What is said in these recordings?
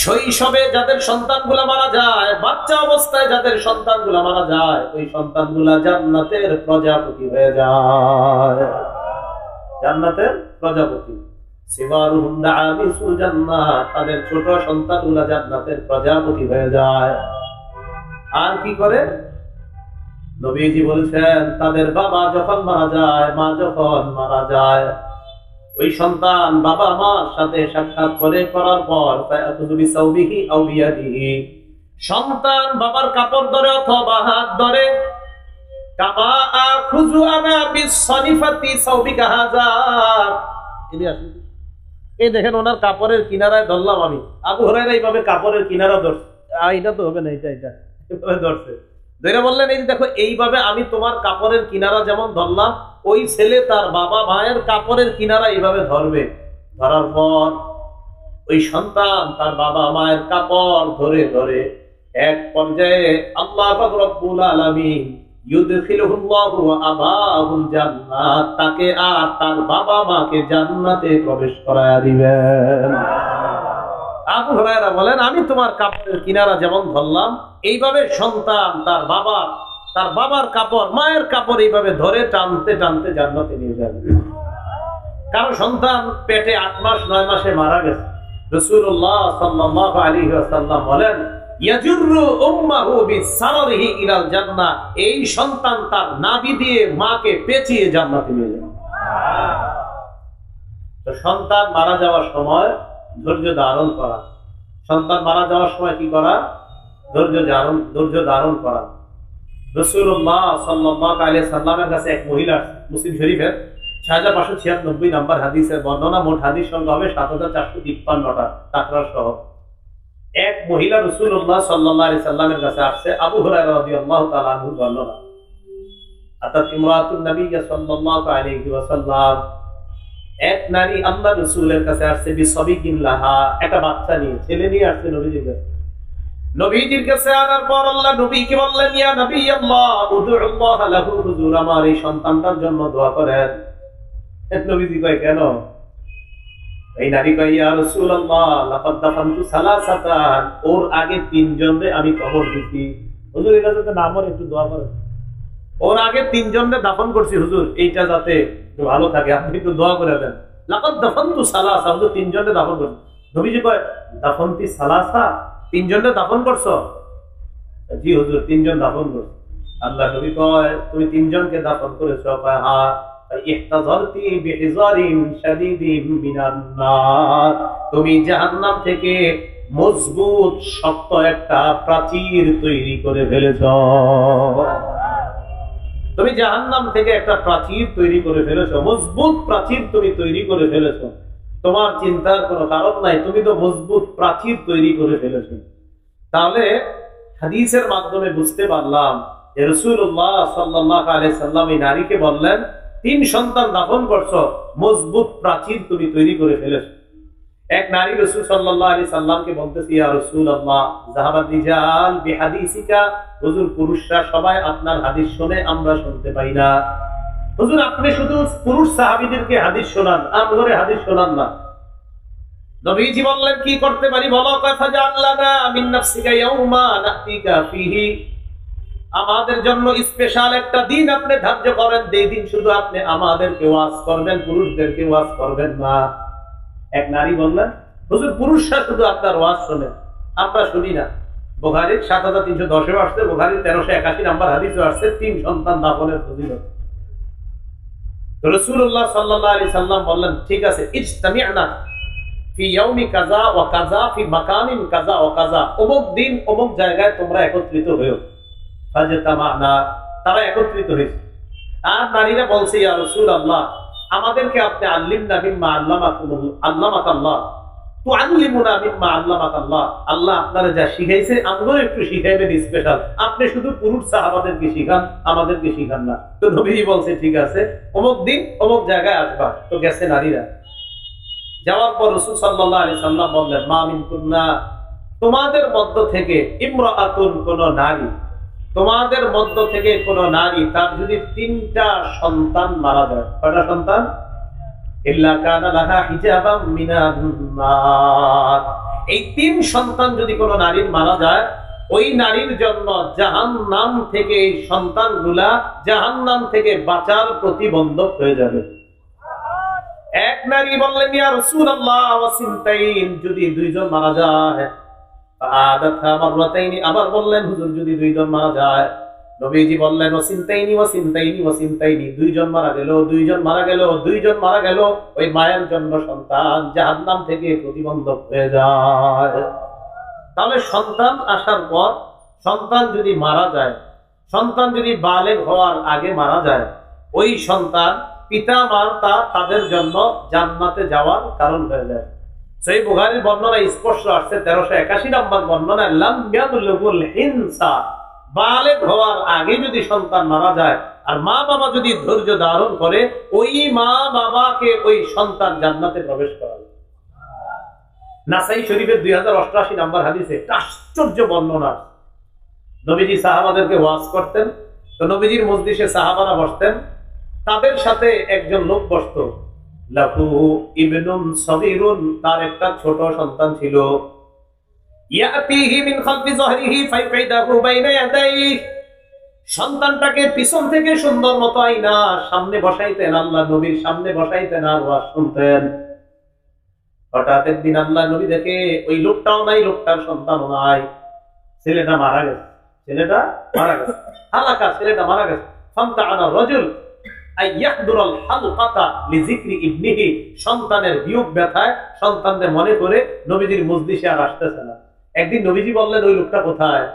শৈশবে যাদের সন্তানগুলা মারা যায়, বাচ্চা অবস্থায় যাদের সন্তানগুলা মারা যায়, ওই সন্তানগুলা জান্নাতের প্রজাপতি হয়ে যায়। জান্নাতের প্রজাপতি, সিমারুহুম দাআমিসুল জান্নাহ, তাদের ছোট সন্তানগুলা জান্নাতের প্রজাপতি হয়ে যায়। আর কি করে? নবীজি বলেছেন, তাদের বাবা যখন মারা যায়, মা যখন মারা যায়, ওই সন্তান বাবা মার সাথে সাক্ষাৎ করার পর সন্তান বাবার কাপড় ধরে অথবা হাত ধরে, এই দেখেন ওনার কাপড়ের কিনারায় ধরলাম আমি। আবু হুরায়রা এইভাবে কাপড়ের কিনারা ধরছে, এটা তো হবে না, এটা এভাবে ধরছে, ধরে বললেন এই দেখো এইভাবে আমি তোমার কাপড়ের কিনারা যেমন ধরলাম, ওই ছেলে তার বাবা মায়ের কাপড়ের কিনারা এইভাবে ধরবে। ধরার পর ওই সন্তান তার বাবা মায়ের কাপড় ধরে ধরে এক পর্যায়ে আল্লাহ পাক রব্বুল আলামিন ইউদখিলুহুল্লাহু ওয়া আবাহুল জান্নাত, তাকে আর তার বাবা মাকে জান্নাতে প্রবেশ করায়া দিবেন। আবু হুরায়রা বলেন, আমি তোমার কাপড়ের কিনারা যেমন ধরলাম, এইভাবে সন্তান তার বাবার কাপড়, মায়ের কাপড় এইভাবে ধরে টানতে টানতে জান্নাতে নিয়ে যাবে। কারণ সন্তান পেটে 8 মাস 9 মাসে মারা গেছে। রাসূলুল্লাহ সাল্লাল্লাহু আলাইহি ওয়াসাল্লাম বলেন, ইয়াজুরু উম্মাহু বিসাররিহি ইলাল জান্নাহ, এই সন্তান তার নাভি দিয়ে মাকে পেঁচিয়ে জান্নাতে নিয়ে যাবে। তো সন্তান মারা যাওয়ার সময় ধৈর্য ধারণ করা, সন্তান মারা যাওয়ার সময় কি করা? ধৈর্য ধারণ করা। রাসূলুল্লাহ সাল্লাল্লাহু আলাইহি সাল্লামের কাছে এক মহিলা, মুসলিম শরীফের 6596 নাম্বার হাদিসের বর্ণনা, মোট হাদিস সংখ্যা হবে 7453টা তাকরার সহ। এক মহিলা রাসূলুল্লাহ সাল্লাল্লাহু আলাইহি সাল্লামের কাছে আসছে, আবু হুরায়রা রাদিয়াল্লাহু তাআলা আনহু বর্ণনা। আতাত ইমরাতুন নবী সাল্লাল্লাহু আলাইহি ওয়াসাল্লাম, এক নারী আল্লাহ রাসূলের কাছে আসছে, বিসবিকিন লাহা, একটা বাচ্চা নিয়ে, ছেলে নিয়ে আসছে নবীজির কাছে। নবীজির কাছে আনার পর আল্লাহ নবীকে বললেন, ইয়া নবী আল্লাহ উদুল্লাহ লাহু, হুজুর আমার এই সন্তানটার জন্য দোয়া করেন। নবীজি কয়, কেন? এই নারী কয়, ইয়া রাসূলুল্লাহ লাকাদ দাফানতু সালাসাতান, ওর আগে 3 জনরে আমি কবর দিছি, হুজুর এটা যাতে না মরে একটু দোয়া করেন। ওর আগে 3 জনরে দাফন করছি হুজুর, এইটা যাতে একটু ভালো থাকে, আপনি একটু দোয়া করে দেন। লাকাদ দাফানতু সালাসা, হুজুর 3 জনরে দাফন করছি। নবীজি কয়, দাফনতি সালাসা, 3 জনরে দাফন করছো? জি হুজুর 3 জন দাফন করছি। আল্লাহ নবী কয়, তুমি 3 জনকে দাফন করেছো? কয় হ্যাঁ। ইহতাযারতি বিহিজারিন শাদীদিন মিনান নার, তুমি জাহান্নাম থেকে মজবুত শক্ত একটা প্রাচীর তৈরি করে ফেলেছো। তুমি জাহান্নাম থেকে একটা প্রাচীর তৈরি করে ফেলেছো, মজবুত প্রাচীর তুমি তৈরি করে ফেলেছো। তোমার চিন্তার কোনো কারণ নাই, তুমি তো মজবুত প্রাচীর তৈরি করে ফেলেছো। তাহলে হাদিসের মাধ্যমে বুঝতে পারলাম যে রাসূলুল্লাহ সাল্লাল্লাহু আলাইহি সাল্লাম এই নারীকে বললেন, 3 সন্তান দাফন করছো, মজবুত প্রাচীর তুমি তৈরি করে ফেলেছো। এক নারী রাসূল সাল্লাল্লাহু আলাইহি সাল্লামকে বলতেছে, ইয়া রাসূলুল্লাহ যাহাবাত রিজাল বিহাদিসিকা, হুজুর পুরুষরা সবাই আপনার হাদিস শুনে, আমরা শুনতে পাই না। হুজুর আপনি শুধু পুরুষ সাহাবীদেরকে হাদিস শোনান, আমাদের হাদিস শোনান না। নবীজি বললেন, কি করতে পারি বলো? ফাজাআল্লানা মিন নাফসিকা ইয়াউমা নাতিকা ফিহি, আমাদের জন্য স্পেশাল একটা দিন আপনি ধার্য করেন, যেই দিন শুধু আপনি আমাদেরকে ওয়াজ করবেন, পুরুষদেরকে ওয়াজ করবেন না। এক নারী বললেন, হুজুর পুরুষরা শুধু আপনার ওয়াজ শোনে, আমরা শুনি না। বুখারীর 7310 আসছে, বুখারীর 1381 নাম্বার হাদিসে আসছে 3 সন্তান দাফনের ফজিলত। রাসূলুল্লাহ সাল্লাল্লাহু আলাইহি সাল্লাম বললেন, ঠিক আছে, ইজতামি'না ফি ইয়াউমি কাযা ওয়া কাযা ফি মাকানিন কাযা ওয়া কাযা, অমুক দিন অমুক জায়গায় তোমরা একত্রিত হও। ফাজতামা'না, তারা একত্রিত হয়েছে। আর নারীরা বলছে, ইয়া রাসূলুল্লাহ আমাদেরকে আপনি আল্লিমনা মিম্মা আল্লামাকাল্লাহ, তুআল্লিমুনা মিম্মা আল্লামাকাল্লাহ, আল্লাহ আপনারা যা শিখাইছে আমরাও একটু শিখাইবেন স্পেশাল, আপনি শুধু পুরুষ সাহাবাদেরকে শিখান, আমাদেরকে শিখান না। তো নবীজি বলছে, ঠিক আছে, অমুক দিন অমুক জায়গায় আসবা। তো গেছে নারীরা। যাওয়ার পর রাসূল সাল্লাল্লাহু আলাইহি সাল্লাম বললেন, মা মিনকুন্না, তোমাদের মধ্য থেকে ইমরাআতুন, কোন নারী, তোমাদের মধ্য থেকে কোন নারী তার যদি 3টা সন্তান মারা যায়, কয়টা সন্তান? ইল্লা কানা লাহা হিজাবাম মিনান নার, এই 3 সন্তান যদি কোনো নারীর মারা যায়, ওই নারীর জন্য জাহান্নাম থেকে এই সন্তানগুলা জাহান্নাম থেকে বাঁচার প্রতিবন্ধক হয়ে যাবে। এক নারী বললেন, ইয়া রাসূলুল্লাহ ওয়া সিনতাইন, যদি 2 জন মারা যায়। আদাতহা মাররাতাইনি, আবার বললেন হুজুর যদি 2 জন মারা যায়। নবীজি বললেন, ওয়া সিনতাইনি ওয়া সিনতাইনি ওয়া সিনতাইনি, 2 জন মারা গেল, 2 জন মারা গেল, 2 জন মারা গেল, ওই মায়ের জন্য সন্তান জাহান্নাম থেকে প্রতিবন্ধক হয়ে যায়। তাহলে সন্তান আসার পর সন্তান যদি মারা যায়, সন্তান যদি বালেগ হওয়ার আগে মারা যায়, ওই সন্তান পিতা মাতা তাদের জন্য জান্নাতে যাওয়ার কারণ হয়ে যায়। সেই বুখারীর বর্ণনা স্পষ্ট আসছে 1381 নম্বর বর্ণনা, লাম ইয়াবলুগুল হিনসা, বালেগ হওয়ার আগে যদি সন্তান মারা যায় আর মা বাবা যদি ধৈর্য ধারণ করে, ওই মা বাবাকে ওই সন্তান জান্নাতে প্রবেশ করাবে। নাসাই শরীফের 2088 নম্বর হাদিসে আশ্চর্য বর্ণনা। নবীজি সাহাবাদেরকে ওয়াজ করতেন, তো নবীজির মজলিসে সাহাবারা বসতেন, তাদের সাথে একজন লোক বসত, লাহু ইবনুন সগীরুন, তার একটা ছোট সন্তান ছিল। ইয়াতিহি মিন খালফি যহরিহি ফাইদাহু বাইনা ইয়াদাইহি, সন্তানটাকে পিছন থেকে সুন্দর মতো আইনা সামনে বসাইতেন, আল্লাহ নবীর সামনে বসাইতেন আর ওয়াজ শুনতেন। হঠাৎ একদিন আল্লাহ নবী দেখে ওই লোকটাও নাই, লোকটার সন্তানও নাই, ছেলেটা মারা গেছে, ছেলেটা মারা গেছে, হালাকা, ছেলেটা মারা গেছে। ফামতাআনা রাজুল আইয়াহদুরাল হালকাতা লিযিকরি ইবনিহি, সন্তানের বিয়োগ ব্যথায় সন্তানদের মনে করে নবীজির মজলিসে আর আসতেছে না। একদিন নবীজি বললেন, ওই লোকটা কোথায়,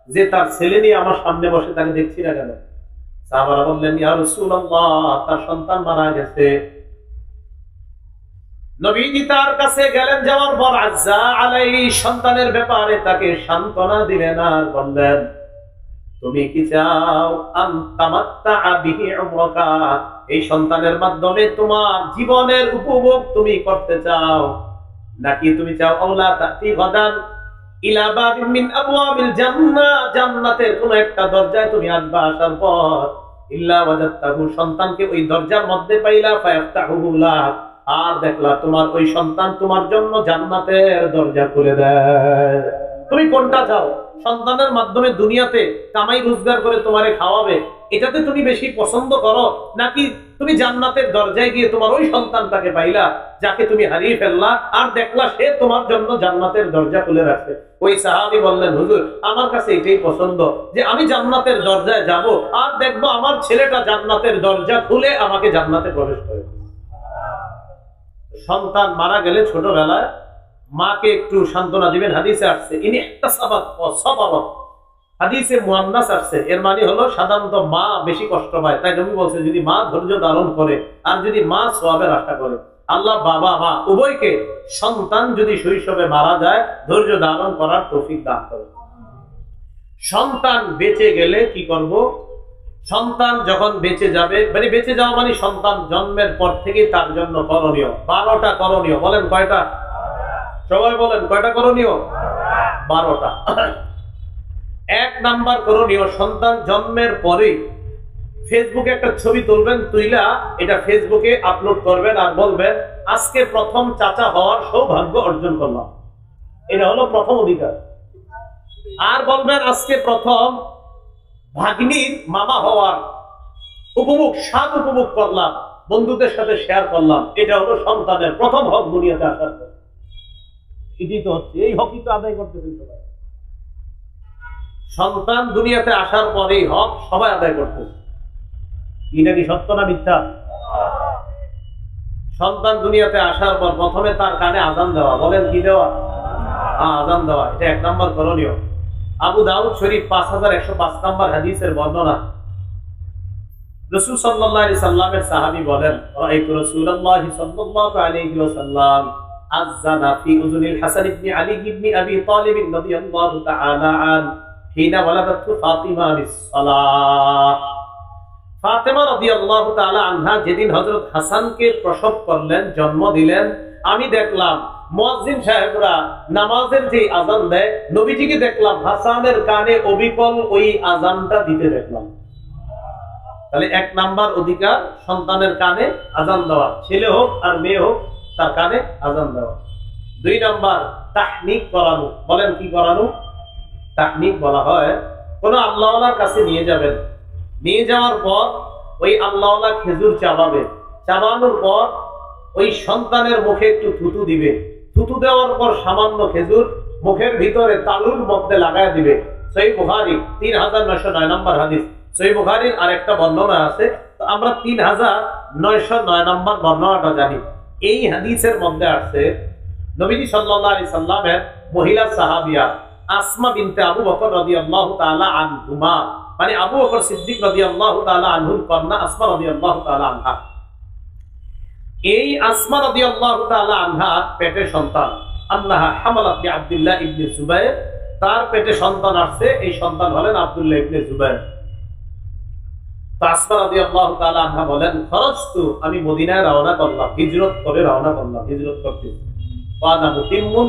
যে তার ছেলে নিয়ে আমার সামনে বসে, তাকে দেখছি না কেন? সাহাবারা বললেন, ইয়া রাসূলুল্লাহ, তার সন্তান মারা গেছে। নবীজি তার কাছে গেলেন, যাওয়ার পর আজ্জা আলাইহি, সন্তানের ব্যাপারে তাকে সান্ত্বনা দিলেন আর বললেন, তুমি কি চাও আনতামাত্তা বিহি উমরাকা, এই সন্তানের মাধ্যমে তোমার জীবনের উপভোগ তুমি করতে চাও, নাকি তুমি চাও আওলা তাতি গাদান ইলা বাবিন মিন আবওয়াবিল জান্নাহ, জান্নাতের কোন একটা দরজায় তুমি আসবা, আসার পর ইল্লা ওয়াজাদতাহু, সন্তানকে ওই দরজার মধ্যে পাইলা, ফায়াফতাহু লাক, আর দেখলা তোমার ওই সন্তান তোমার জন্য জান্নাতের দরজা খুলে দেয়। তুমি কোনটা চাও? সন্তানের মাধ্যমে দুনিয়াতে কামাই রোজগার করে তোমারে খাওয়াবে, এটাতে তুমি বেশি পছন্দ করো, নাকি তুমি জান্নাতের দরজায় গিয়ে তোমার ওই সন্তানটাকে পাইলা যাকে তুমি হারিয়ে ফেললা, আর দেখলা সে তোমার জন্য জান্নাতের দরজা খুলে রাখছে? ওই সাহাবী বললেন, হুজুর আমার কাছে এটাই পছন্দ, যে আমি জান্নাতের দরজায় যাব আর দেখবো আমার ছেলেটা জান্নাতের দরজা খুলে আমাকে জান্নাতে প্রবেশ করে। সন্তান মারা গেলে ছোটবেলায় মাকে একটু সান্ত্বনা দিবেন। হাদিসে আসছে ইনি ইহতাসাবাত ওয়া সাবারাত, হাদিসে মুআন্নাস আসছে, এর মানে হলো সাধারণত মা বেশি কষ্ট পায়, তাই নবী বলছে যদি মা ধৈর্য ধারণ করে আর যদি মা সওয়াবের আশা করে, আল্লাহ বাবা মা উভয়কে সন্তান যদি শৈশবে মারা যায় ধৈর্য ধারণ করার তৌফিক দান করে। সন্তান বেঁচে গেলে কি করব? সন্তান যখন বেঁচে যাবে, মানে বেঁচে যাওয়া মানে সন্তান জন্মের পর থেকে তার জন্য করণীয় 12টা করণীয়। বলেন কয়টা? সবাই বলেন কয়টা করণীয়? 12টা। 1 নাম্বার করণীয়, সন্তান জন্মের পরে ফেসবুকে একটা ছবি তুলবেন, তুইলা এটা ফেসবুকে আপলোড করবেন আর বলবেন আজকে প্রথম চাচা হওয়ার সৌভাগ্য অর্জন করলাম। এটা হলো প্রথম অধিকার। আর বলবেন আজকে প্রথম ভাগ্নির মামা হওয়ার স্বাদ উপভোগ করলাম, বন্ধুদের সাথে শেয়ার করলাম। এটা হলো সন্তানের প্রথম হক দুনিয়াতে আসার পর। এটি তো হচ্ছে, এই হকই তো আদায় করতেছেন সবাই। সন্তান দুনিয়াতে আসার পর এই হক সবাই আদায় করতেছে। এটা কি সত্য না মিথ্যা? সন্তান দুনিয়াতে আসার পর প্রথমে তার কানে আযান দেওয়া। বলেন কি দেওয়া? আযান দেওয়া। এটা 1 নাম্বার করণীয়। আবু দাউদ শরীফ 5105 নাম্বার হাদিসের বর্ণনা। রাসূল সাল্লাল্লাহু আলাইহি সাল্লামের সাহাবী বলেন, রাআইতু রাসূলুল্লাহ সাল্লাল্লাহু আলাইহি ওয়াসাল্লাম আযানা ফি উযুনিল হাসান ইবনে আলী ইবনে আবি তালিব রাদিয়াল্লাহু তাআলা আন হিনা ওয়ালাদাতু ফাতিমা বিস-সালাহ। ফাতেমা রাদিয়াল্লাহু তাআলা আনহা যেদিন হযরত হাসানকে প্রসব করলেন, জন্ম দিলেন, আমি দেখলাম মুয়াজ্জিন সাহেবরা নামাজের যে আযান দেয়, নবীজিকে দেখলাম হাসানের কানে অবিকল ওই আযানটা দিতে দেখলাম। তাহলে 1 নাম্বার অধিকার সন্তানের কানে আযান দেওয়া, ছেলে হোক আর মেয়ে হোক তার কানে আযান দেওয়া। 2 নাম্বার তাহনিক করানো। বলেন কি করানো? তাহনিক বলা হয় কোন আল্লাহওয়ালার কাছে নিয়ে যাবেন, নিয়ে যাওয়ার পর ওই আল্লাহওয়ালা খেজুর চাবাবে, চাবানোর পর ওই সন্তানের মুখে একটু থুতু দিবে, থুতু দেওয়ার পর সামান্য খেজুর মুখের ভিতরে তালুর মধ্যে লাগায় দিবে। সহিহ বুখারী 3909 নম্বর হাদিস। সহিহ বুখারীর আরেকটা বর্ণনা আছে, তো আমরা 3909 নম্বর বর্ণনাটা জানি। এই হাদিসের মধ্যে আছে নবীজি সাল্লাল্লাহু আলাইহি সাল্লামের মহিলা সাহাবিয়া আসমা বিনতে আবু বকর রাদিয়াল্লাহু তাআলা আনহুমা, মানে আবু বকর সিদ্দিক রাদিয়াল্লাহু তাআলা আনহুর কন্যা আসমা রাদিয়াল্লাহু তাআলা আনহা। এই আসমা রাদিয়াল্লাহু তাআলা আনহার পেটে সন্তান, আন্নাহা হামালাত বিআব্দুল্লাহ ইবনে জুবায়ের, তার পেটে সন্তান আসছে, এই সন্তান হলেন আব্দুল্লাহ ইবনে জুবায়ের। তো আসমা রাদিয়াল্লাহু তাআলা আনহা বলেন, খরজতু, আমি মদিনায় রওনা করলাম, হিজরত করে রওনা করলাম, হিজরত করতে। ওয়ানা মুতিম্মুন,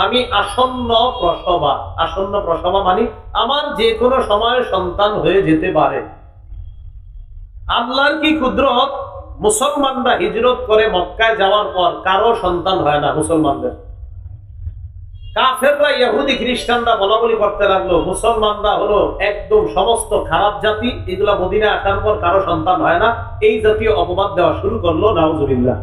আমি আসন্ন প্রসবা, আসন্ন প্রসবা মানে আমার যে কোনো সময় সন্তান হয়ে যেতে পারে। আল্লাহর কি কুদরত, মুসলমানরা হিজরত করে মক্কায় যাওয়ার পর কারো সন্তান হয় না মুসলমানদের। কাফেররা ইহুদি খ্রিস্টানরা বলা বলি করতে লাগলো মুসলমানরা হলো একদম সমস্ত খারাপ জাতি, এগুলা মদিনায় আসার পর কারো সন্তান হয় না, এই জাতীয় অপবাদ দেওয়া শুরু করলো। নাউজুবিল্লাহ।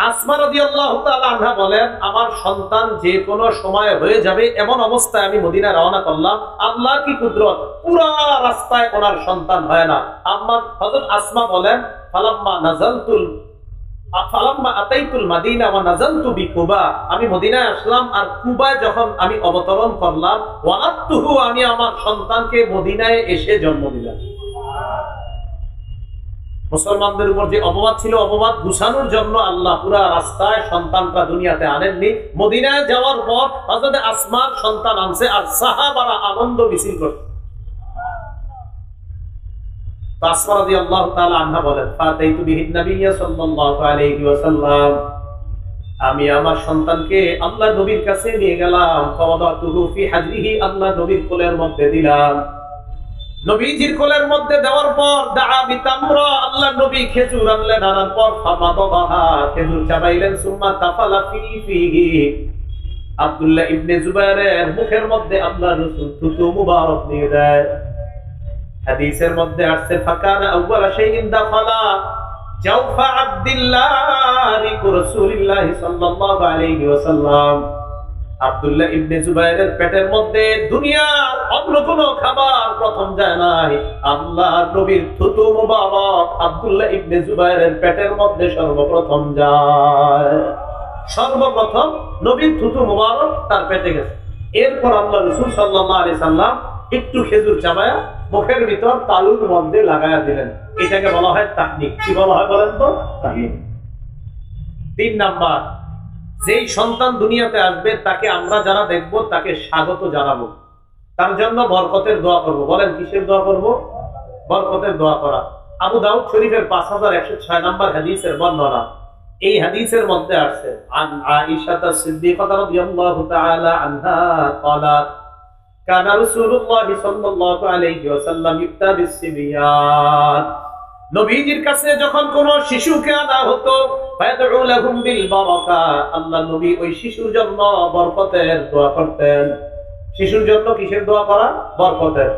আসমা রাদিয়াল্লাহু তাআলা আনহা বলেন, আমার সন্তান যে কোনো সময় হয়ে যাবে এমন অবস্থায় আমি মদিনায় রওনা করলাম। আল্লাহর কি কুদরত, পুরা রাস্তায় ওনার সন্তান হয় না। হযরত আসমা বলেন, ফালাম্মা আতাইতুল মাদিনা ওয়া নাযালতু বিকুবা, আমি মদিনায় আসলাম আর কুবায় যখন আমি অবতরণ করলাম, ওয়ালাদতুহু, আমি আমার সন্তানকে মদিনায় এসে জন্ম দিলাম। মুসলমানদের উপর যে অপবাদ ছিল, অপবাদ ঘুষানোর জন্য আল্লাহ পুরা রাস্তায় সন্তানটা দুনিয়াতে আনেননি। মদিনায় যাওয়ার পর হযরত আসমার সন্তান আনছে আর সাহাবারা আনন্দ মিছিল করছে। আসমা রাদিয়াল্লাহু তাআলা আনহা বলেন, ফাতাইতু বিহিন নাবিয়্যা সাল্লাল্লাহু আলাইহি ওয়াসাল্লাম, আমি আমার সন্তানকে আল্লাহর নবীর কাছে নিয়ে গেলাম। ফাওয়াদাতুহু ফি হাজরিহি, আল্লাহর নবীর কোলের মধ্যে দিলাম। নবীজির কোলের মধ্যে দেওয়ার পর দাআ বিতামরা, আল্লাহর নবী খেজুর আনলেন, আনার পর ফামাদাহা, খেজুর চাবাইলেন। সুম্মা তাফালা ফিহি, আব্দুল্লাহ ইবনে জুবায়েরের মুখের মধ্যে আল্লাহর রাসূল থুতু মুবারক নিয়ে দেয়। হাদিসের মধ্যে আসছে, ফাকানা আউয়ালা শাইইন দাখালা জাওফা আব্দুল্লাহ রাসূলুল্লাহ সাল্লাল্লাহু আলাইহি ওয়াসাল্লাম, আব্দুল্লাহ ইবনে জুবায়েরের পেটের মধ্যে দুনিয়ার অন্য কোনো খাবার প্রথম যায় নাই, আল্লাহর নবীর থুতু মুবারক আব্দুল্লাহ ইবনে জুবায়েরের পেটের মধ্যে সর্বপ্রথম যায়। সর্বপ্রথম নবীর থুতু মুবারক তার পেটে গেছে। এরপর আল্লাহ রাসূল সাল্লাল্লাহু আলাইহি সাল্লাম একটু খেজুর চাবায়া মুখের ভিতর তালুর মধ্যে লাগায়া দিলেন। এটাকে বলা হয় তাহনিক। কি বলা হয় বলেন তো? তাহনিক। 3 নাম্বার, যেই সন্তান দুনিয়াতে আসবে তাকে আমরা যারা দেখব তাকে স্বাগত জানাবো, তার জন্য বরকতের দোয়া করব। বলেন কিসের দোয়া করব? বরকতের দোয়া করা। আবু দাউদ শরীফের 5106 নম্বর হাদিসের বর্ণনা। এই হাদিসের মধ্যে আছে, আন আয়েশা সিদ্দিকা রাদিয়াল্লাহু তাআলা আনহা قالت কানা রাসূলুল্লাহ সাল্লাল্লাহু আলাইহি ওয়াসাল্লাম ইফতা বিসসিবিয়ান, নবীজির কাছে যখন কোন শিশুকে আনা হতো, ফায়াদউ লাহুম বিল বারাকা, আল্লাহ নবী ওই শিশুর জন্য বরকতের দোয়া করতেন। শিশুর জন্য কিসের দোয়া করা? বরকতের।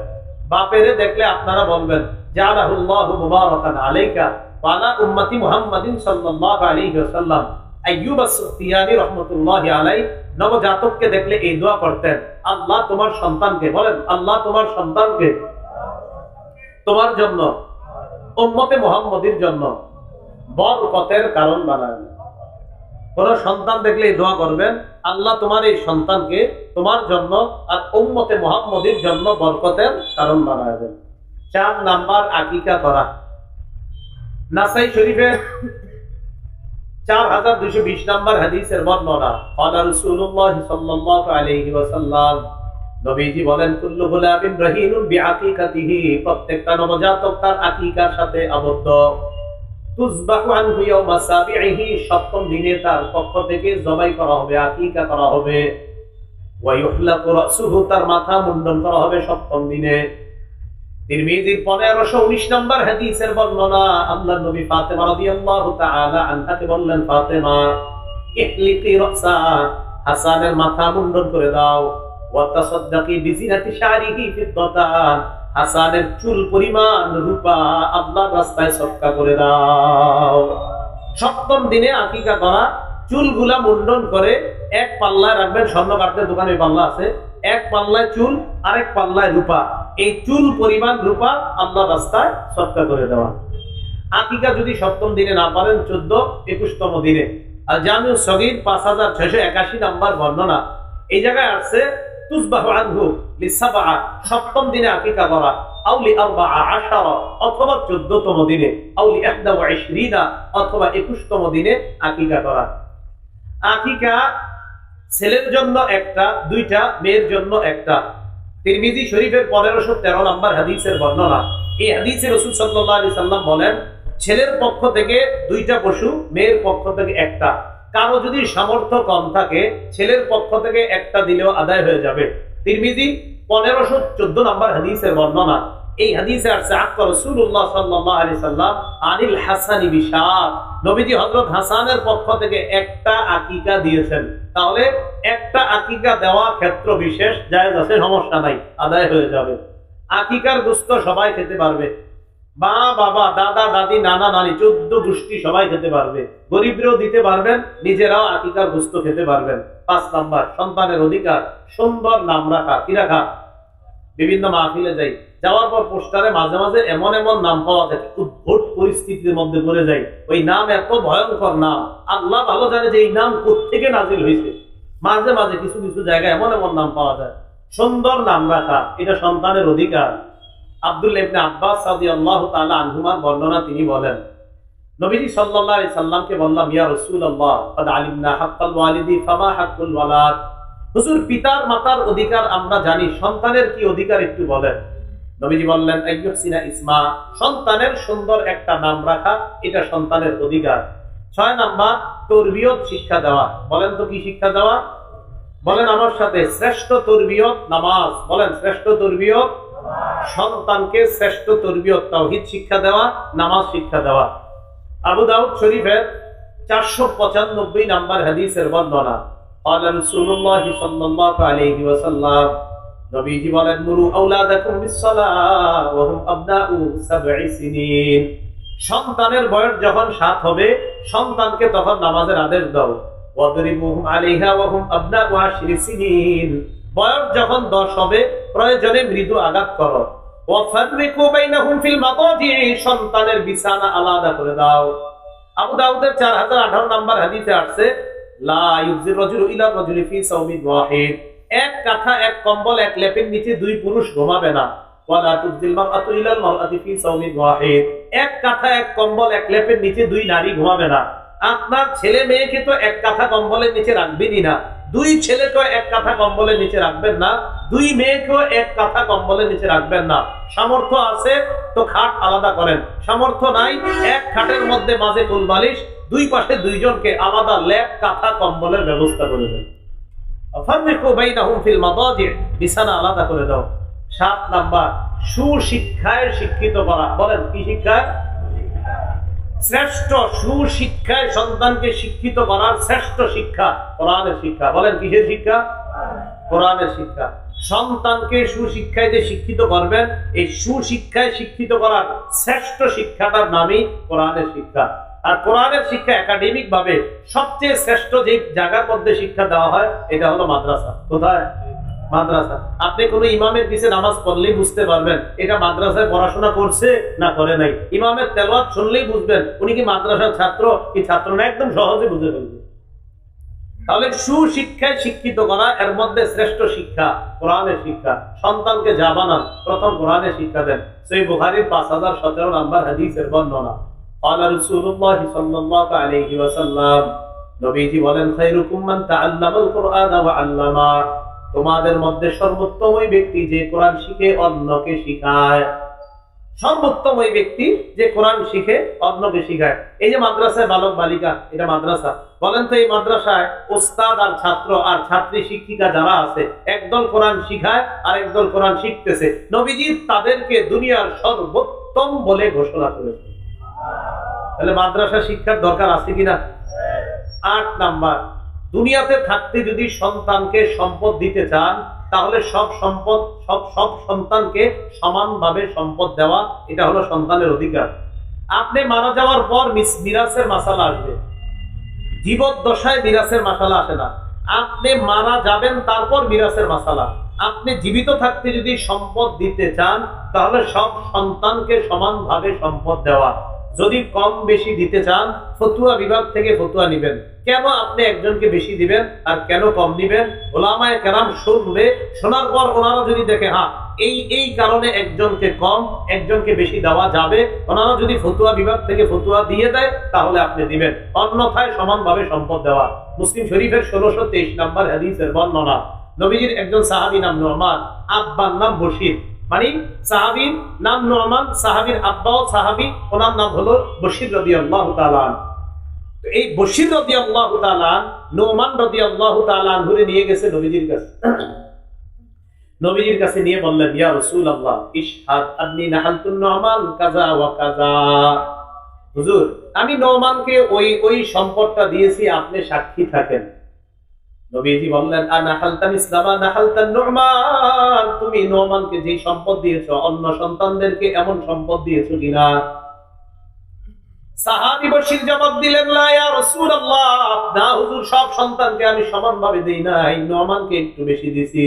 বাপেরে দেখলে আপনারা বলবেন, জাআলাহুল্লাহু মুবারাকান আলাইকা ওয়া আলা উম্মতি মুহাম্মাদিন সাল্লাল্লাহু আলাইহি ওয়াসাল্লাম। আইয়ুব আস-সুফতিয়ানি রাহমাতুল্লাহি আলাইহি নবজাতককে দেখলে এই দোয়া করতেন, আল্লাহ তোমার সন্তানকে, বলেন আল্লাহ তোমার সন্তানকে তোমার জন্য, উম্মতে মুহাম্মাদির জন্য বরকতের কারণ বানাবেন। কোন সন্তান দেখলে এই দোয়া করবেন, আল্লাহ তোমার এই সন্তানকে তোমার জন্য আর উম্মতে মুহাম্মাদির জন্য বরকতের কারণ বানাবেন। 4 নাম্বার, আকিকা করা। নাসাই শরীফের 4220 নম্বর হাদিসের বর্ণনা, ক্বালা রাসূলুল্লাহ সাল্লাল্লাহু আলাইহি ওয়াসাল্লাম, নবীজি বলেন, কুল্লু গুলামিন রাহিনুন বিআকিকাতিহি, প্রত্যেকটা নবজাতক তার আকিকার সাথে আবদ্ধ। তুযবাহু আনহু ইয়াওমা সাবিহি, 7ম দিনে তার পক্ষ থেকে জবাই করা হবে, আকিকা করা হবে। ওয়া ইউহলাকু রাসুহু, তার মাথা মুন্ডন করা হবে 7ম দিনে। তিরমিজির 1519 নম্বর হাদিসের বর্ণনা, আল্লাহর নবী ফাতেমা রাদিয়াল্লাহু তাআলা আনহাকে বললেন, ফাতেমা ইহলিকি রাসা, হাসানের মাথা মুন্ডন করে দাও। ওয়া তাসাদদাকি বিজিনাতি শারিহি ফিদ্দাতান, হাসানের চুল পরিমাণ রূপা আল্লাহর রাস্তায় সদকা করে দাও। সপ্তম দিনে আকিকা করা, চুলগুলা মুন্ডন করে এক পাল্লায় রাখবেন, স্বর্ণ কাঠের দোকানে পাল্লা আছে, এক পাল্লায় চুল আরেক পাল্লায় রূপা, এই চুল পরিমাণ রূপা আল্লাহর রাস্তায় সদকা করে দেওয়া। আকিকা যদি সপ্তম দিনে না পারেন 14-21তম দিনে। আর জামিউ সগীর 5681 নাম্বার বর্ণনা, এই জায়গায় আসছে তুসবাহু আনহু লিসাবআ, সপ্তম দিনে আকিকা করা, আউলি 14 অথবা 14তম দিনে, আউলি 21 অথবা 21তম দিনে আকিকা করা। আকিকা ছেলের জন্য একটা, দুইটা, মেয়ের জন্য একটা। তিরমিজি শরীফের 1513 নম্বর হাদিসের বর্ণনা। এই হাদিসে রাসূল সাল্লাল্লাহু আলাইহি সাল্লাম বলেন, ছেলের পক্ষ থেকে দুইটা পশু, মেয়ের পক্ষ থেকে একটা। কারো যদি সামর্থ্য কম থাকে, ছেলের পক্ষ থেকে একটা দিলেও আদায় হয়ে যাবে। তিরমিজি 1514 নম্বর হাদিসের বর্ণনা। এই হাদিসে আসছে আক্কা রাসূলুল্লাহ সাল্লাল্লাহু আলাইহি সাল্লাম আনিল হাসানি বিশাত, নবীজি হযরত হাসানের পক্ষ থেকে একটা আকিকা দিয়েছেন। তাহলে একটা আকিকা দেওয়া ক্ষেত্র বিশেষ জায়েজ আছে, সমস্যা নাই, আদায় হয়ে যাবে। আকিকার গোশত সবাই খেতে পারবে, মা বাবা দাদা দাদি নানা নানি 14 গোষ্ঠী সবাই খেতে পারবে, গরিবরাও দিতে পারবেন, নিজেরাও আকিকার গোশত খেতে পারবেন। 5 নাম্বার সন্তানের অধিকার, সুন্দর নাম রাখা। কি রাখা? বিভিন্ন মাহফিলে যাই, যাওয়ার পর পোস্টারে মাঝে মাঝে এমন এমন নাম পাওয়া যায়, উদ্ভট পরিস্থিতির মধ্যে পড়ে যায়। ওই নাম এত ভয়ঙ্কর নাম, আল্লাহ ভালো জানে যে এই নাম কোত্থেকে নাজিল হয়েছে। মাঝে মাঝে কিছু কিছু জায়গায় এমন এমন নাম পাওয়া যায়। সুন্দর নাম রাখা, এটা সন্তানের অধিকার। আব্দুল্লাহ ইবনে আব্বাস রাদিয়াল্লাহু তাআলা আনহুমার বর্ণনা, তিনি বলেন, নবীজি সাল্লাল্লাহু আলাইহি সাল্লামকে বললাম, ইয়া রাসূলুল্লাহ ক্বাদ আলিমনা হাক্কাল ওয়ালিদি ফামা হাক্কুল ওয়ালাদ। হুজুর, পিতার মাতার অধিকার আমরা জানি, সন্তানের কি অধিকার একটু বলেন। নবীজি বললেন, আইয়ুহসিনা ইসমা, সন্তানের সুন্দর একটা নাম রাখা, এটা সন্তানের অধিকার। 6 নাম্বার তরবিয়ত শিক্ষা দেওয়া। বলেন তো কি শিক্ষা দেওয়া? বলেন আমার সাথে, শ্রেষ্ঠ তরবিয়ত নামাজ। বলেন শ্রেষ্ঠ তরবিয়ত, সন্তানকে শ্রেষ্ঠ তরবিয়ত তাওহীদ শিক্ষা দেওয়া, নামাজ শিক্ষা দেওয়া। আবু দাউদ শরীফের 495 নাম্বার হাদিসের বর্ণনা, قال رسول الله صلى الله عليه وسلم, নবীজি বলেন, মুরু আওলাদাকুম বিসসালাহ ওয়া হুম আবনাউ 7 সিনিন। সন্তানের বয়স যখন 7 হবে, সন্তানকে তখন নামাজের আদেশ দাও। ওয়াদরিবুহুম আলাইহা ওয়া হুম আবনাউ 10 সিনিন। বয়স যখন 10 হবে, প্রয়োজনে মৃদু আঘাত করো। ওয়াফাররিকু বাইনাহুম ফিল মাদাজি, সন্তানের বিছানা আলাদা করে দাও। আবু দাউদের 4018 নাম্বার হাদিসে আসছে, লা ইউজির রাজুলু ইলা রাজুলি ফি সাওমিন ওয়াহিদ, এক কাঁথা এক কম্বল এক লেপের নিচে 2 পুরুষ ঘুমাবে না। ওয়ালা তুজিল মারআতু ইলাল মারআতি ফি সাওমিন ওয়াহিদ, এক কাঁথা এক কম্বল এক লেপের নিচে 2 নারী ঘুমাবে না। আপনার ছেলে মেয়েকে তো এক কাঁথা কম্বলের নিচে রাখবেনই না, 2 ছেলেকে এক কাঁথা কম্বলের নিচে রাখবেন না, 2 মেয়েকেও এক কাঁথা কম্বলের নিচে রাখবেন না। সামর্থ্য আছে তো খাট আলাদা করেন, সামর্থ্য নাই এক খাটের মধ্যে মাঝে কোল বালিশ, 2 পাশে 2 জনকে আলাদা লেপ কাঁথা কম্বলের ব্যবস্থা করে দেন। ফাররিকু বাইনাহুম ফিল মাদাজি, বিছানা আলাদা করে দাও। 7 নাম্বার সুশিক্ষায় শিক্ষিত করা। বলেন কি শিক্ষায়? শ্রেষ্ঠ সুশিক্ষায় সন্তানকে শিক্ষিত করার শ্রেষ্ঠ শিক্ষা কোরআনের শিক্ষা। বলেন কিসের শিক্ষা? কোরআনের শিক্ষা। সন্তানকে সুশিক্ষায় যে শিক্ষিত করবেন, এই সুশিক্ষায় শিক্ষিত করার শ্রেষ্ঠ শিক্ষাটার নামই কোরআনের শিক্ষা। আর কোরআনের শিক্ষা একাডেমিক ভাবে সবচেয়ে শ্রেষ্ঠ যে জায়গার মধ্যে শিক্ষা দেওয়া হয়, এটা হলো মাদ্রাসা। কোথায়? মাদ্রাসা। আপনি কোনো ইমামের পিছে নামাজ পড়লেই বুঝতে পারবেন এটা মাদ্রাসায় পড়াশোনা করছে না করে নাই। ইমামের তেলাওয়াত শুনলেই বুঝবেন উনি কি মাদ্রাসার ছাত্র কি ছাত্র না, একদম সহজে বুঝে ফেলবেন। তাহলে সুশিক্ষায় শিক্ষিত করা, এর মধ্যে শ্রেষ্ঠ শিক্ষা কোরআনের শিক্ষা। সন্তানকে যা বানান, প্রথম কোরআনের শিক্ষা দেন। সহিহ বুখারীর 5017 নাম্বার হাদিসের বর্ণনা, قال رسول الله صلى الله عليه وسلم, নবীজি বলেন, খায়রুকুম মান তাআল্লামাল কুরআন ওয়া আল্লামা, তোমাদের মধ্যে সর্বোত্তম ওই ব্যক্তি যে কোরআন শিখে অন্যকে শিখায়। সর্বোত্তম ওই ব্যক্তি যে কোরআন শিখে অন্যকে শিখায়। এই যে মাদ্রাসায় বালক বালিকা, এটা মাদ্রাসা। বলেন তো এই মাদ্রাসায় ওস্তাদ আর ছাত্র আর ছাত্রী শিক্ষিকা যারা আছে, একদল কোরআন শিখায় আর একদল কোরআন শিখতেছে। নবীজি তাদেরকে দুনিয়ার সর্বোত্তম বলে ঘোষণা করেছে। তাহলে মাদ্রাসা শিক্ষার দরকার আছে কিনা? 8 নাম্বার, দুনিয়াতে থাকতে যদি সন্তানকে সম্পদ দিতে চান তাহলে সব সন্তানকে সমানভাবে সম্পদ দেওয়া, এটা হলো সন্তানের অধিকার। আপনি মারা যাওয়ার পর মিরাসের মাসালা আসবে, জীবদ্দশায় মিরাসের মাসালা আসে না। আপনি মারা যাবেন তারপর মিরাসের মাসালা। আপনি জীবিত থাকতে যদি সম্পদ দিতে চান তাহলে সব সন্তানকে সমানভাবে সম্পদ দেওয়া। যদি কম বেশি দিতে চান ফতুয়া বিভাগ থেকে ফতুয়া নিবেন, কেন আপনি একজনকে বেশি দিবেন আর কেন কম দিবেন। ওলামায়ে কেরাম শুনবে, শোনার পর ওনারা যদি দেখে হ্যাঁ এই কারণে একজনকে কম একজনকে বেশি দেওয়া যাবে, ওনারা যদি ফতুয়া বিভাগ থেকে ফতুয়া দিয়ে দেয় তাহলে আপনি দিবেন, অন্যথায় সমানভাবে সম্পদ দেওয়া। মুসলিম শরীফের 1623 নম্বর হাদিসের বর্ণনা। নবীজির একজন সাহাবী নাম নুমান, আব্বার নাম বশির, মানে সাহাবীর নাম নুমান, সাহাবীর আব্বাও সাহাবী, ওনার নাম হলো বশির রাদিয়াল্লাহু তাআলা। তো এই বশির রাদিয়াল্লাহু তাআলা নুমান রাদিয়াল্লাহু তাআলা ঘুরে নিয়ে গেছে নবীজির কাছে। নবীজির কাছে নিয়ে বললেন, ইয়া রাসূলুল্লাহ ইশহাদ আন্নী নাহালতুন নুমান কাযা ওয়া কাযা। হুজুর, আমি নুমানকে ওই সম্পদটা দিয়েছি, আপনি সাক্ষী থাকেন। নবীজি বললেন, আনাহালতান ইসলামা নাহালতান নুমান, তুমি নুমানকে যে সম্পদ দিয়েছো অন্য সন্তানদেরকে এমন সম্পদ দিয়েছো কিনা? সাহাবী বশির জবাব দিলেন, লা ইয়া রাসূলুল্লাহ, না হুজুর, সব সন্তানকে আমি সমানভাবে দেই নাই, নুমানকে একটু বেশি দিছি।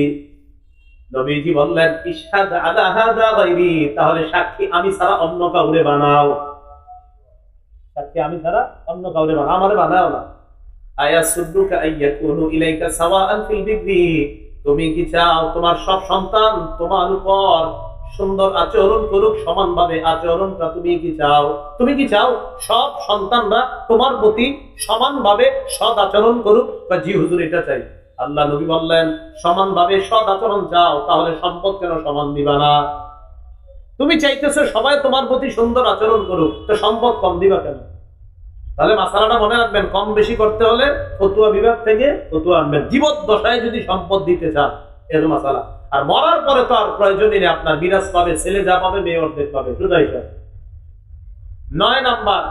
নবীজি বললেন, ইশহাদ আলা হাযা গায়রি, তাহলে সাক্ষী আমি ছাড়া অন্য কাউরে বানাও। সাক্ষী আমি ছাড়া অন্য কাউরে বানাও, আমারে বানাও না। আয়াসুদ্দুকা আইয়াকুনু ইলাইকা সাওয়াআন ফিল বিররি, তুমি কি চাও তোমার সব সন্তান তোমার উপর সুন্দর আচরণ করুক, সমানভাবে আচরণটা তুমি কি চাও? তুমি কি চাও সব সন্তানরা তোমার প্রতি সমানভাবে সৎ আচরণ করুক? জি হুজুর, এটা চাই। আল্লাহ নবী বললেন, সমানভাবে সৎ আচরণ চাও তাহলে সম্পদ কেন সমান দিবা না? তুমি চাইতেছো সবাই তোমার প্রতি সুন্দর আচরণ করুক, তো সম্পদ কম দিবা কেন? তাহলে মাসালাটা মনে রাখবেন, কম বেশি করতে হলে ফতুয়া বিভাগ থেকে ফতুয়া আনবেন। জীবদ্দশায় যদি সম্পদ দিতে চান এর মাসালা, আর মরার পরে তো আর প্রয়োজনই নেই, আপনার বিরাজ পাবে, ছেলে যা পাবে মেয়ে অর্ধেক পাবে, সুদাই। 9 নাম্বার,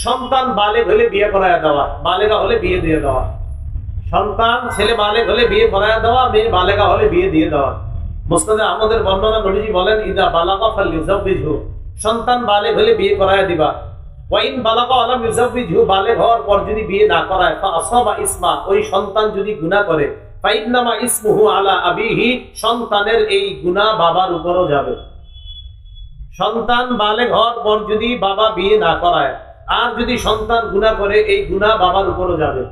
সন্তান বালেগ হলে বিয়ে করায়া দেওয়া, বালেগা হলে বিয়ে দিয়ে দেওয়া। সন্তান ছেলে বালেগ হলে বিয়ে করায়া দেওয়া, মেয়ে বালেগা হলে বিয়ে দিয়ে দেওয়া। মুসনাদে আহমদের বর্ণনা, নবীজি বলেন, ইদা বালাগা ফালিযাওবিজহু, সন্তান বালেগ হলে বিয়ে করায়া দিবা। ওয়াইন বালাগা আলাম ইউযাওবিজহু, বালেগ হওয়ার পর যদি বিয়ে না করায়, ফাআসাবা ইসমা, ওই সন্তান যদি গুনাহ করে, ফাইন্নামা ইসমুহু আলা আবিহি, সন্তানের এই গুনাহ বাবার উপরও যাবে। সন্তান বালেগ হওয়ার পর যদি বাবা বিয়ে না করায় আর যদি সন্তান গুনাহ করে, এই গুনাহ বাবার উপরও যাবে।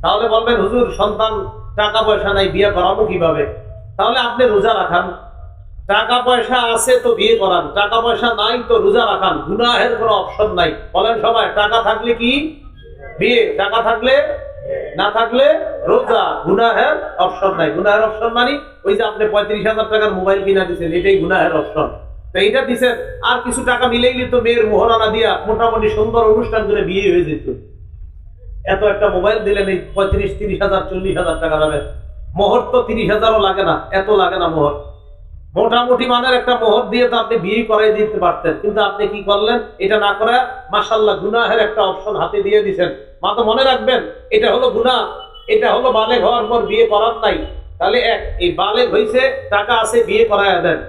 তাহলে বলবেন, হুজুর সন্তান টাকা পয়সা নাই, বিয়ে করাবো কিভাবে? তাহলে আপনি রোজা রাখান, টাকা পয়সা আছে তো বিয়ে করান, টাকা পয়সা নাই তো রোজা রাখান, গুনাহের কোনো অপশন নাই। বলেন সবাই, টাকা থাকলে কি বিয়ে, টাকা থাকলে, না থাকলে রোজা, গুনাহের অপশন নাই। গুনাহের অপশন মানে ওই যে আপনি 35,000 টাকার মোবাইল কিনা দিচ্ছেন, এটাই গুনাহের অপশন। তো এইটা দিচ্ছেন, আর কিছু টাকা মিলেইলি তো মেয়ের মোহরানা দিয়া মোটামুটি সুন্দর অনুষ্ঠান করে বিয়ে হয়ে যেত। এত একটা মোবাইল দিলেন, এই 35, 30,000, 40,000 টাকা দামের মোহর, তো 30,000ও লাগে না, এত লাগে না মোহর। মোটামুটি মানের একটা মোহর দিয়ে তো আপনি বিয়ে করাই দিতে পারতেন, কিন্তু আপনি কি করলেন? এটা না করে মাশাআল্লাহ গুনাহের একটা অপশন হাতে দিয়ে দিচ্ছেন। মা তো মনে রাখবেন, এটা হলো গুনাহ, এটা হলো বালেগ হওয়ার পর বিয়ে করার নাই। তাহলে এই বালেগ হইছে, টাকা আছে, বিয়ে করায় দেন।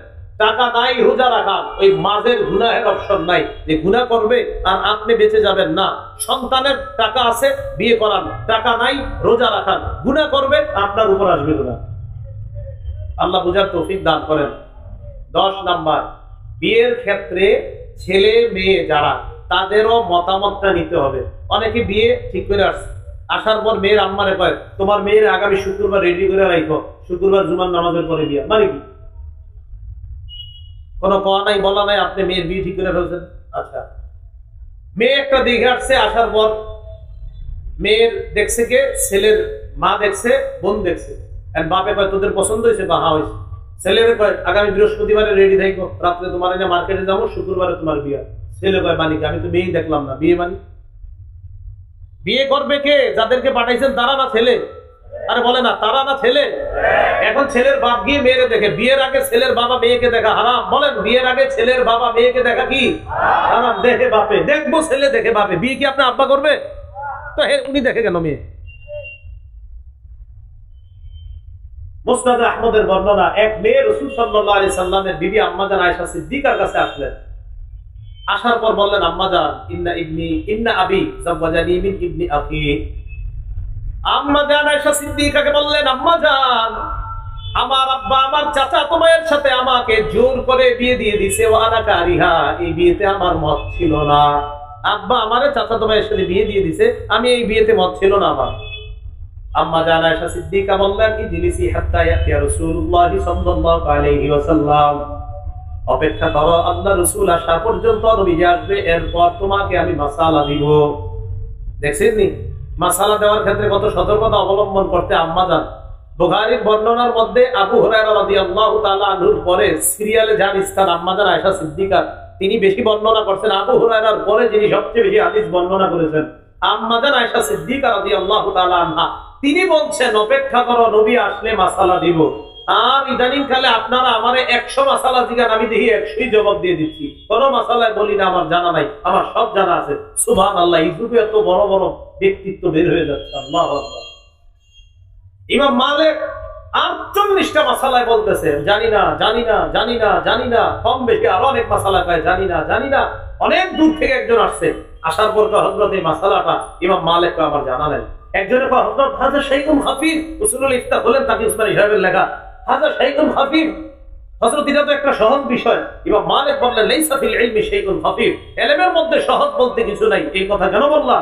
টাকা নাই, রোজা রাখা, ওই মাঝের গুনাহের অপশন নাই যে গুনাহ করবে আর আপনি বেঁচে যাবেন না। সন্তানের টাকা আছে, বিয়ে করান, টাকা নাই, রোজা রাখান, গুনাহ করবে, আপনার উপর আসবে গুনাহ। আল্লাহ বুঝার তৌফিক দান করেন। 10 নাম্বার, বিয়ের ক্ষেত্রে ছেলে মেয়ে যারা, তাদেরও মতামতটা নিতে হবে। অনেকে বিয়ে ঠিক করে আসছে, আসার পর মেয়ের আম্মারে কয়, তোমার মেয়ের আগামী শুক্রবার রেডি করে রাখো, শুক্রবার জুমার নামাজের পরে বিয়ে। মানে কি? কোনো কওয়া নাই, বলা নাই, আপনি মেয়ের বিয়ে ঠিক করে ফেলছেন। আচ্ছা, মেয়ে একটা দেখে আসছে, আসার পর মেয়ের দেখছে কে? ছেলের মা দেখছে, বোন দেখছে। বাপে কয়, তোদের পছন্দ হয়েছে? বা হ্যাঁ হয়েছে। ছেলের কয়, আগামী বৃহস্পতিবারে রেডি থাকো, রাত্রে তোমার এনে মার্কেটে যাবো, শুক্রবারে তোমার বিয়ে। ছেলে কয়, মানি কি? আমি তো মেয়েই দেখলাম না, বিয়ে মানি? বিয়ে করবে কে? যাদেরকে পাঠাইছেন তারা না ছেলে? আরে বলে না, তারা না ছেলে? এখন ছেলের বাপ গিয়ে মেয়েরে দেখে, বিয়ের আগে ছেলের বাবা মেয়েকে দেখা হারাম? বলেন, বিয়ের আগে ছেলের বাবা মেয়েকে দেখা কি হারাম? দেখে বাপে, দেখবো ছেলে দেখে বাপে, বিয়ে কি আপনার আব্বা করবে? তো উনি দেখে গেল মেয়ে। মুসনাদে আহমদের বর্ণনা, এক মেয়ে রাসূল সাল্লাল্লাহু আলাইহি সাল্লামের বিবি আম্মাজান আয়েশা সিদ্দিকার কাছে আসলেন। আসার পর বললেন, আম্মাজান ইন্না আবি যাওয়াজানি মিন ইবনি আখি। আম্মাজান আয়েশা সিদ্দিকাকে বললেন, আম্মাজান, আমার আব্বা আমার চাচাতো ভাইয়ের সাথে আমাকে জোর করে বিয়ে দিয়ে দিয়েছে, ওয়া আনা কারিহা, এই বিয়েতে আমার মত ছিল না। আব্বা আমারে চাচাতো ভাইয়ের সাথে বিয়ে দিয়ে দিয়েছে, আমি এই বিয়েতে মত ছিল না আমার। আম্মাজান আয়েশা সিদ্দিকা বললেন, ইজলিসি হাত্তা ইয়াতিয়া রাসূলুল্লাহ সাল্লাল্লাহু আলাইহি ওয়াসাল্লাম, অপেক্ষা করো আল্লাহ রাসূল আসা পর্যন্ত, নবীজি আসবে, এরপর তোমাকে আমি মাসালা দিব। দেখছেন নি মাসালা দেওয়ার ক্ষেত্রে কত সতর্কতা অবলম্বন করতে আম্মাজান। বুখারীর বর্ণনার মধ্যে আবু হুরায়রা রাদিয়াল্লাহু তাআলা আনহুর পরে সিরিয়ালে যার স্থান আম্মাজান আয়েশা সিদ্দিকা, তিনি বেশি বর্ণনা করছেন। আবু হুরায়রার পরে যিনি সবচেয়ে বেশি হাদিস বর্ণনা করেছেন আম্মাজান আয়েশা সিদ্দিকা রাদিয়াল্লাহু তাআলা আনহা, তিনি বলছেন, অপেক্ষা করো, নবী আসলে মাসালা দিব। আর ইদানিং কালে আপনারা আমারে 100 মাসালা জিজ্ঞান, আমি দেখি 100ই জবাব দিয়ে দিচ্ছি, কোন মাসালায় বলি না আমার জানা নাই, আমার সব জানা আছে। সুবহানাল্লাহ, এই যুগে এত বড় বড় ব্যক্তিত্ব বের হয়ে যাচ্ছে। আল্লাহু আকবার। ইমাম মালিক 48টা মাসালায় বলতেছে জানি না, জানি না, জানি না, জানি না, কম বেশি আরো অনেক মাসালা কয় জানি না, জানি না। অনেক দূর থেকে একজন আসছে, আসার পর হযরত এই মাসালাটা ইমাম মালিক আমার জানা নাই। একজনে কয়, হযরত হাজা শাইখুন হাফিজ, উসুলুল ইফতাহ হলেন তাকি উসমানী সাহেবের লেখা, হাজা শাইখুন হাফিজ। হযরত এটা তো একটা সহজ বিষয়। ইমাম মালিক বললেন, লাইসা ফিল ইলমি শাইখুন হাফিজ, ইলমের মধ্যে সহজ বলতে কিছু নাই। এই কথা কেন বললা?